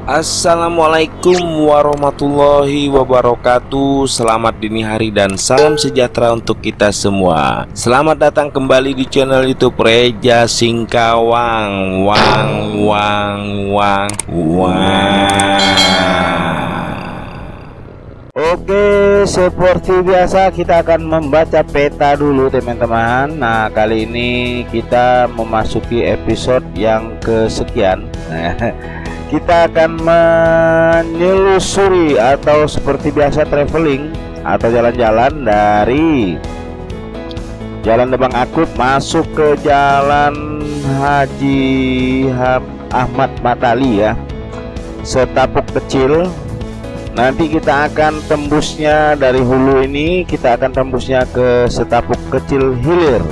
Assalamualaikum warahmatullahi wabarakatuh. Selamat dini hari dan salam sejahtera untuk kita semua. Selamat datang kembali di channel YouTube Reja Singkawang. Wang wang wang wang. Oke, seperti biasa kita akan membaca peta dulu teman-teman. Nah, kali ini kita memasuki episode yang kesekian. Kita akan menyelusuri atau seperti biasa traveling atau jalan-jalan dari Jalan Debang Akut masuk ke Jalan Haji Ahmad Matali ya, Setapuk Kecil. Nanti kita akan tembusnya dari hulu ini, kita akan tembusnya ke Setapuk Kecil Hilir.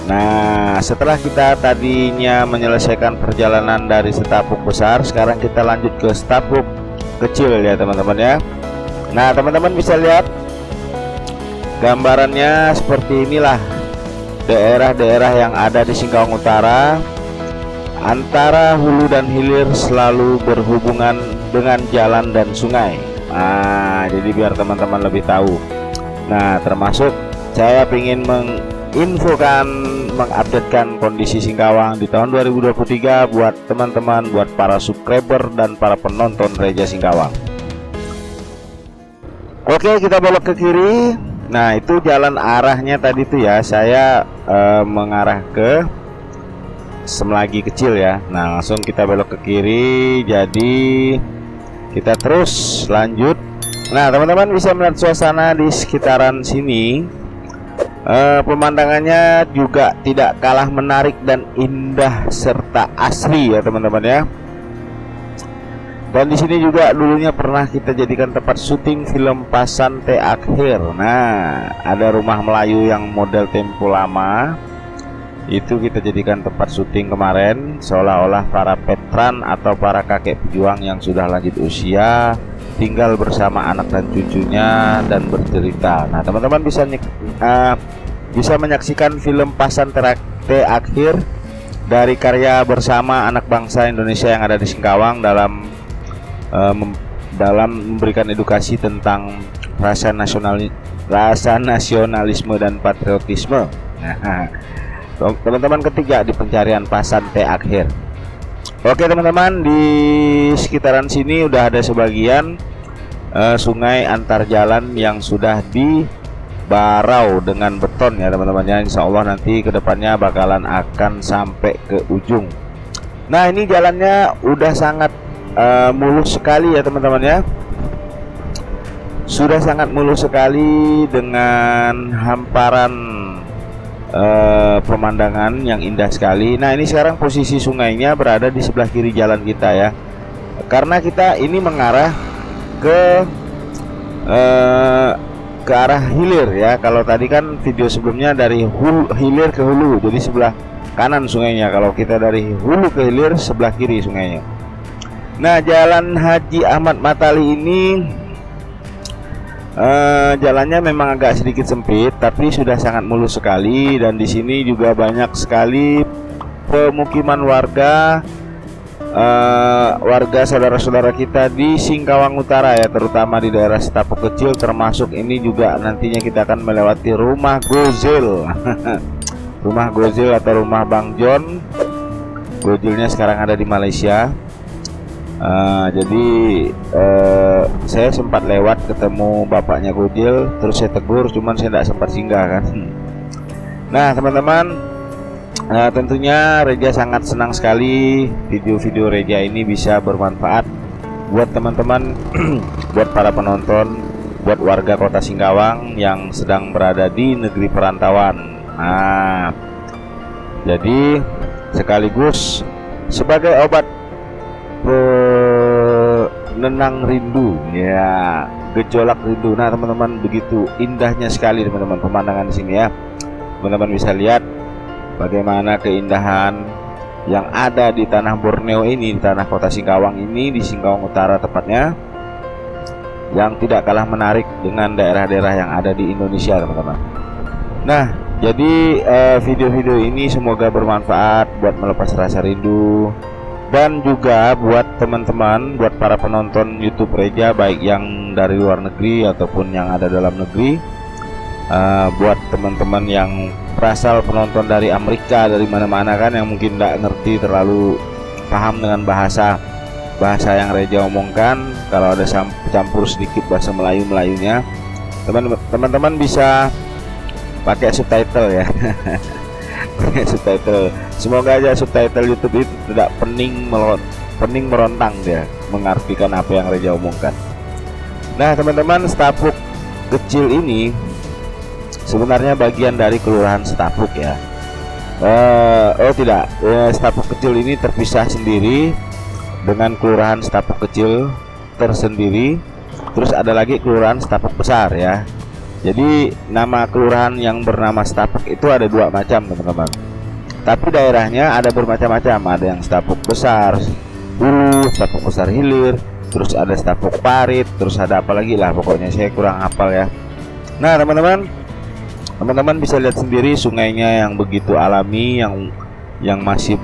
Nah, setelah kita tadinya menyelesaikan perjalanan dari Setapuk Besar, sekarang kita lanjut ke Setapuk Kecil ya teman-teman ya. Nah, teman-teman bisa lihat gambarannya seperti inilah daerah-daerah yang ada di Singkawang Utara. Antara hulu dan hilir selalu berhubungan dengan jalan dan sungai. Nah, jadi biar teman-teman lebih tahu. Nah, termasuk saya ingin mengupdatekan kondisi Singkawang di tahun 2023 buat teman-teman, buat para subscriber dan para penonton Reja Singkawang. Oke, kita belok ke kiri. Nah, itu jalan arahnya tadi tuh ya, saya mengarah ke Semlagi Kecil ya. Nah, langsung kita belok ke kiri, jadi kita terus lanjut. Nah, teman-teman bisa melihat suasana di sekitaran sini. Pemandangannya juga tidak kalah menarik dan indah serta asri ya teman-teman ya. Dan di sini juga dulunya pernah kita jadikan tempat syuting film Pasan Te Akhir. Nah, ada rumah Melayu yang model tempo lama. Itu kita jadikan tempat syuting kemarin, seolah-olah para veteran atau para kakek pejuang yang sudah lanjut usia tinggal bersama anak dan cucunya dan bercerita. Nah, teman-teman bisa menyaksikan film Pasan Te Akhir dari karya bersama anak bangsa Indonesia yang ada di Singkawang dalam memberikan edukasi tentang rasa nasionalisme dan patriotisme. Nah, teman-teman, ketiga di pencarian Pasan Te Akhir. Oke teman-teman, di sekitaran sini udah ada sebagian sungai antar jalan yang sudah dibarau dengan beton ya teman-teman ya. Insya Allah nanti kedepannya bakalan akan sampai ke ujung. Nah, ini jalannya udah sangat mulus sekali ya teman-teman ya. Sudah sangat mulus sekali dengan hamparan pemandangan yang indah sekali. Nah, ini sekarang posisi sungainya berada di sebelah kiri jalan kita ya, karena kita ini mengarah ke arah hilir ya. Kalau tadi kan video sebelumnya dari hilir ke hulu, jadi sebelah kanan sungainya. Kalau kita dari hulu ke hilir, sebelah kiri sungainya. Nah, Jalan Haji Ahmad Matali ini jalannya memang agak sedikit sempit, tapi sudah sangat mulus sekali. Dan di sini juga banyak sekali pemukiman warga saudara-saudara kita di Singkawang Utara ya, terutama di daerah Setapuk Kecil. Termasuk ini juga nantinya kita akan melewati rumah Gozil. Rumah Gozil atau rumah Bang John. Gozilnya sekarang ada di Malaysia. Jadi saya sempat lewat ketemu bapaknya Gojil, terus saya tegur, cuman saya tidak sempat singgah kan. Nah teman-teman, tentunya Reja sangat senang sekali video-video Reja ini bisa bermanfaat buat teman-teman, buat para penonton, buat warga kota Singkawang yang sedang berada di negeri perantauan. Nah, jadi sekaligus sebagai obat penenang rindu ya, gejolak rindu. Nah teman-teman, begitu indahnya sekali teman-teman pemandangan di sini ya. Teman-teman bisa lihat bagaimana keindahan yang ada di tanah Borneo ini, di tanah kota Singkawang ini, di Singkawang Utara tepatnya, yang tidak kalah menarik dengan daerah-daerah yang ada di Indonesia teman-teman. Nah, jadi video-video ini semoga bermanfaat buat melepas rasa rindu, Dan juga buat teman-teman, buat para penonton YouTube Reja, baik yang dari luar negeri ataupun yang ada dalam negeri, buat teman-teman yang berasal penonton dari Amerika, dari mana-mana kan, yang mungkin tidak ngerti terlalu paham dengan bahasa yang Reja omongkan, kalau ada campur sedikit bahasa Melayunya, teman-teman bisa pakai subtitle ya. Pakai subtitle. Semoga aja subtitle YouTube itu tidak pening merontang dia mengartikan apa yang Reja omongkan. Nah teman-teman, Stapuk kecil ini sebenarnya bagian dari Kelurahan Stapuk ya. Oh tidak, Stapuk kecil ini terpisah sendiri dengan Kelurahan Stapuk kecil tersendiri. Terus ada lagi Kelurahan Stapuk besar ya. Jadi nama kelurahan yang bernama Stapuk itu ada dua macam teman-teman. Tapi daerahnya ada bermacam-macam. Ada yang Stapuk besar Hulu, Stapuk besar Hilir, terus ada Stapuk Parit, terus ada apa lagi lah, pokoknya saya kurang hafal ya. Nah teman-teman bisa lihat sendiri sungainya yang begitu alami, yang masih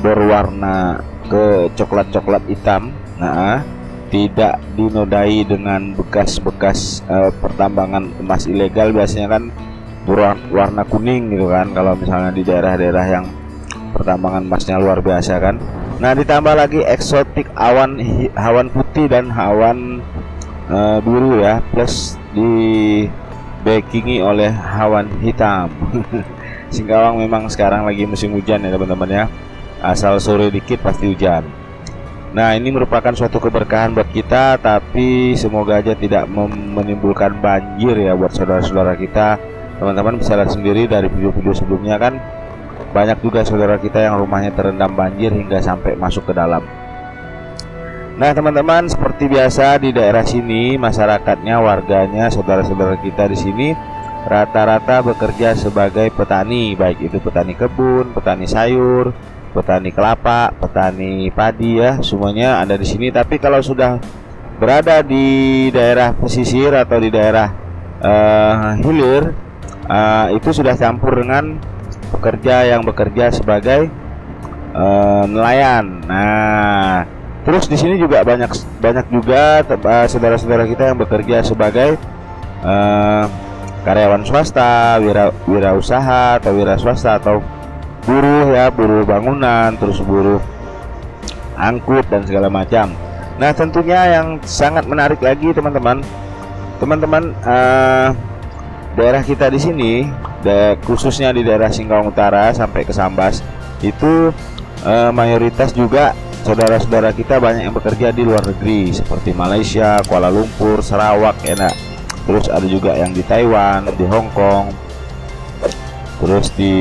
berwarna ke coklat hitam. Nah, tidak dinodai dengan bekas-bekas pertambangan emas ilegal. Biasanya kan warna kuning gitu kan, kalau misalnya di daerah-daerah yang pertambangan emasnya luar biasa kan. Nah ditambah lagi eksotik awan putih dan awan biru ya, plus di backingi oleh awan hitam. Singkawang memang sekarang lagi musim hujan ya teman-teman ya, asal sore dikit pasti hujan. Nah ini merupakan suatu keberkahan buat kita, tapi semoga aja tidak menimbulkan banjir ya buat saudara-saudara kita. Teman-teman bisa lihat sendiri dari video-video sebelumnya kan, banyak juga saudara kita yang rumahnya terendam banjir hingga sampai masuk ke dalam. Nah teman-teman, seperti biasa di daerah sini masyarakatnya, warganya, saudara-saudara kita di sini rata-rata bekerja sebagai petani, baik itu petani kebun, petani sayur, petani kelapa, petani padi ya, semuanya ada di sini. Tapi kalau sudah berada di daerah pesisir atau di daerah hilir, itu sudah campur dengan pekerja yang bekerja sebagai nelayan. Nah, terus di sini juga banyak juga saudara-saudara kita yang bekerja sebagai karyawan swasta, wirausaha atau wira swasta, atau buruh ya, buruh bangunan, terus buruh angkut dan segala macam. Nah tentunya yang sangat menarik lagi teman-teman, daerah kita di sini, khususnya di daerah Singkawang Utara sampai ke Sambas, itu mayoritas juga saudara-saudara kita banyak yang bekerja di luar negeri, seperti Malaysia, Kuala Lumpur, Sarawak, enak. Terus ada juga yang di Taiwan, di Hong Kong, terus di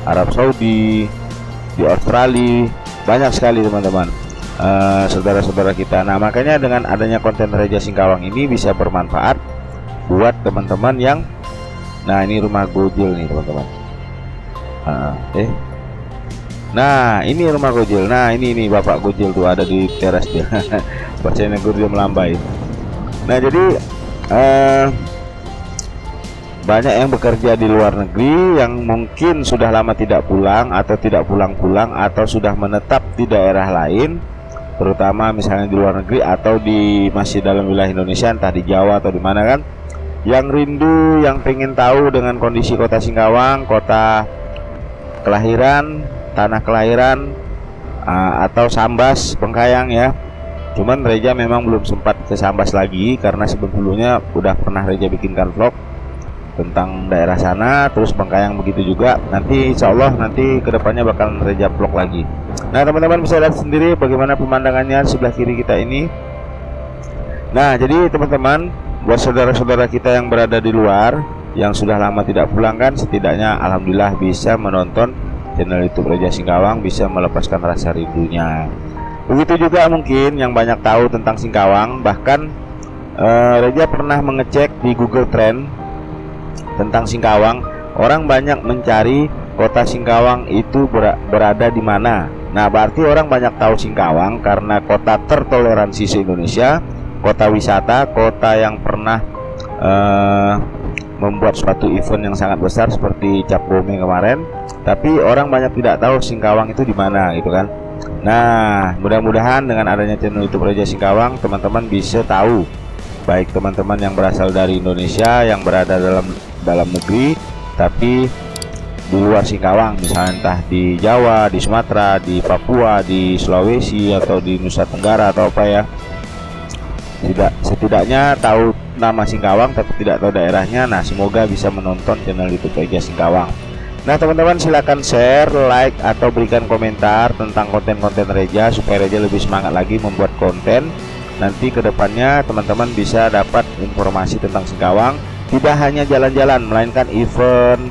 Arab Saudi, di Australia, banyak sekali teman-teman saudara-saudara kita. Nah makanya dengan adanya konten Reja Singkawang ini bisa bermanfaat buat teman-teman yang, nah ini rumah gojil nih teman-teman. Nah ini rumah gojil. Nah ini bapak gojil tuh ada di teras dia. Bacanya dia melambai. Nah jadi banyak yang bekerja di luar negeri yang mungkin sudah lama tidak pulang atau tidak pulang-pulang, atau sudah menetap di daerah lain, terutama misalnya di luar negeri atau masih dalam wilayah Indonesia, entah di Jawa atau di mana kan, yang rindu, yang pengen tahu dengan kondisi kota Singkawang, kota kelahiran, tanah kelahiran, atau Sambas, Bengkayang ya. Cuman Reja memang belum sempat ke Sambas lagi karena sebelumnya udah pernah Reja bikinkan vlog tentang daerah sana, terus Bengkayang begitu juga. Nanti insya Allah nanti kedepannya bakal Reja vlog lagi. Nah teman-teman bisa lihat sendiri bagaimana pemandangannya sebelah kiri kita ini. Nah jadi teman-teman, buat saudara-saudara kita yang berada di luar, yang sudah lama tidak pulang kan, setidaknya alhamdulillah bisa menonton channel YouTube Reja Singkawang, bisa melepaskan rasa rindunya. Begitu juga mungkin yang banyak tahu tentang Singkawang, bahkan Reja pernah mengecek di Google Trend tentang Singkawang. Orang banyak mencari kota Singkawang itu berada di mana. Nah berarti orang banyak tahu Singkawang karena kota tertoleransi se-Indonesia, kota wisata, kota yang pernah membuat suatu event yang sangat besar seperti Cap Gome kemarin. Tapi orang banyak tidak tahu Singkawang itu di mana gitu kan. Nah, mudah-mudahan dengan adanya channel YouTube Reja Singkawang, teman-teman bisa tahu, baik teman-teman yang berasal dari Indonesia, yang berada dalam negeri, tapi di luar Singkawang, misalnya entah di Jawa, di Sumatera, di Papua, di Sulawesi, atau di Nusa Tenggara atau apa ya, setidaknya tahu nama Singkawang tapi tidak tahu daerahnya. Nah, semoga bisa menonton channel YouTube Reja Singkawang. Nah, teman-teman silakan share, like, atau berikan komentar tentang konten-konten Reja supaya Reja lebih semangat lagi membuat konten. Nanti kedepannya teman-teman bisa dapat informasi tentang Singkawang, tidak hanya jalan-jalan, melainkan event,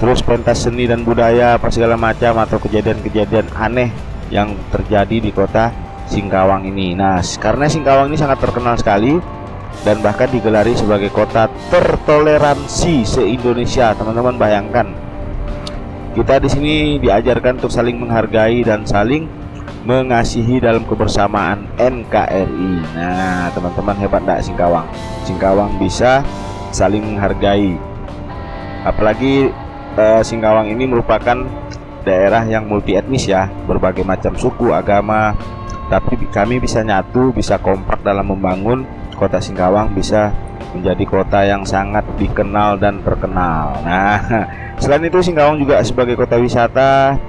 terus pentas seni dan budaya, apa segala macam, atau kejadian-kejadian aneh yang terjadi di kota Singkawang ini. Nah, karena Singkawang ini sangat terkenal sekali dan bahkan digelari sebagai kota tertoleransi se-Indonesia. Teman-teman bayangkan, kita di sini diajarkan untuk saling menghargai dan saling mengasihi dalam kebersamaan NKRI. Nah, teman-teman, hebat enggak Singkawang? Singkawang bisa saling menghargai. Apalagi Singkawang ini merupakan daerah yang multi etnis ya, berbagai macam suku, agama, tapi kami bisa nyatu, bisa kompak dalam membangun kota Singkawang bisa menjadi kota yang sangat dikenal dan terkenal. Nah, selain itu Singkawang juga sebagai kota wisata.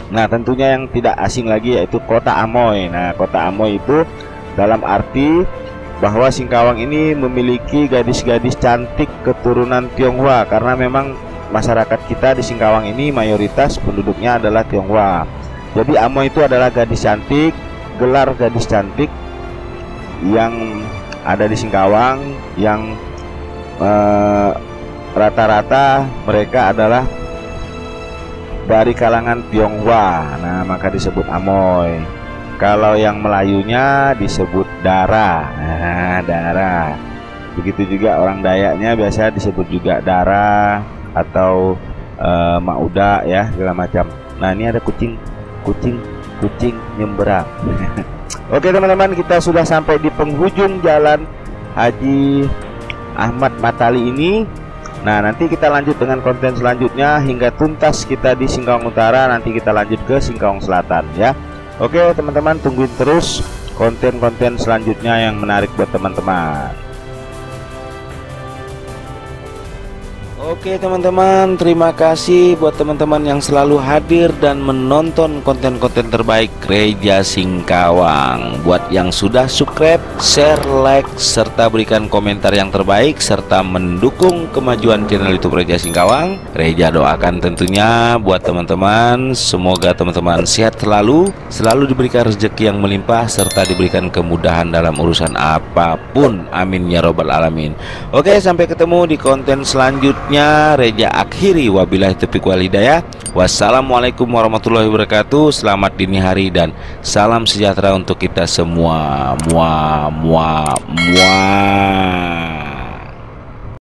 Nah, tentunya yang tidak asing lagi yaitu kota Amoy. Nah, kota Amoy itu dalam arti bahwa Singkawang ini memiliki gadis-gadis cantik keturunan Tionghoa, karena memang masyarakat kita di Singkawang ini mayoritas penduduknya adalah Tionghoa. Jadi Amoy itu adalah gadis cantik, gelar gadis cantik yang ada di Singkawang, yang rata-rata mereka adalah dari kalangan Tionghoa. Nah, maka disebut Amoy. Kalau yang Melayunya disebut Dara. Nah, Dara. Begitu juga orang Dayaknya biasa disebut juga Dara atau Mauda ya, segala macam. Nah, ini ada kucing nyemberang. Oke teman-teman, kita sudah sampai di penghujung jalan Haji Ahmad Matali ini. Nah, nanti kita lanjut dengan konten selanjutnya hingga tuntas kita di Singkawang Utara. Nanti kita lanjut ke Singkawang Selatan ya. Oke teman-teman, tungguin terus konten-konten selanjutnya yang menarik buat teman-teman. Oke teman-teman, terima kasih buat teman-teman yang selalu hadir dan menonton konten-konten terbaik Reja Singkawang. Buat yang sudah subscribe, share, like, serta berikan komentar yang terbaik, serta mendukung kemajuan channel YouTube Reja Singkawang, Reja doakan tentunya buat teman-teman, semoga teman-teman sehat selalu diberikan rezeki yang melimpah, serta diberikan kemudahan dalam urusan apapun. Amin ya robbal alamin. Oke, sampai ketemu di konten selanjutnya. Reja akhiri, wabillahi taufiq wal hidayah. Wassalamualaikum warahmatullahi wabarakatuh. Selamat dini hari dan salam sejahtera untuk kita semua. Muah.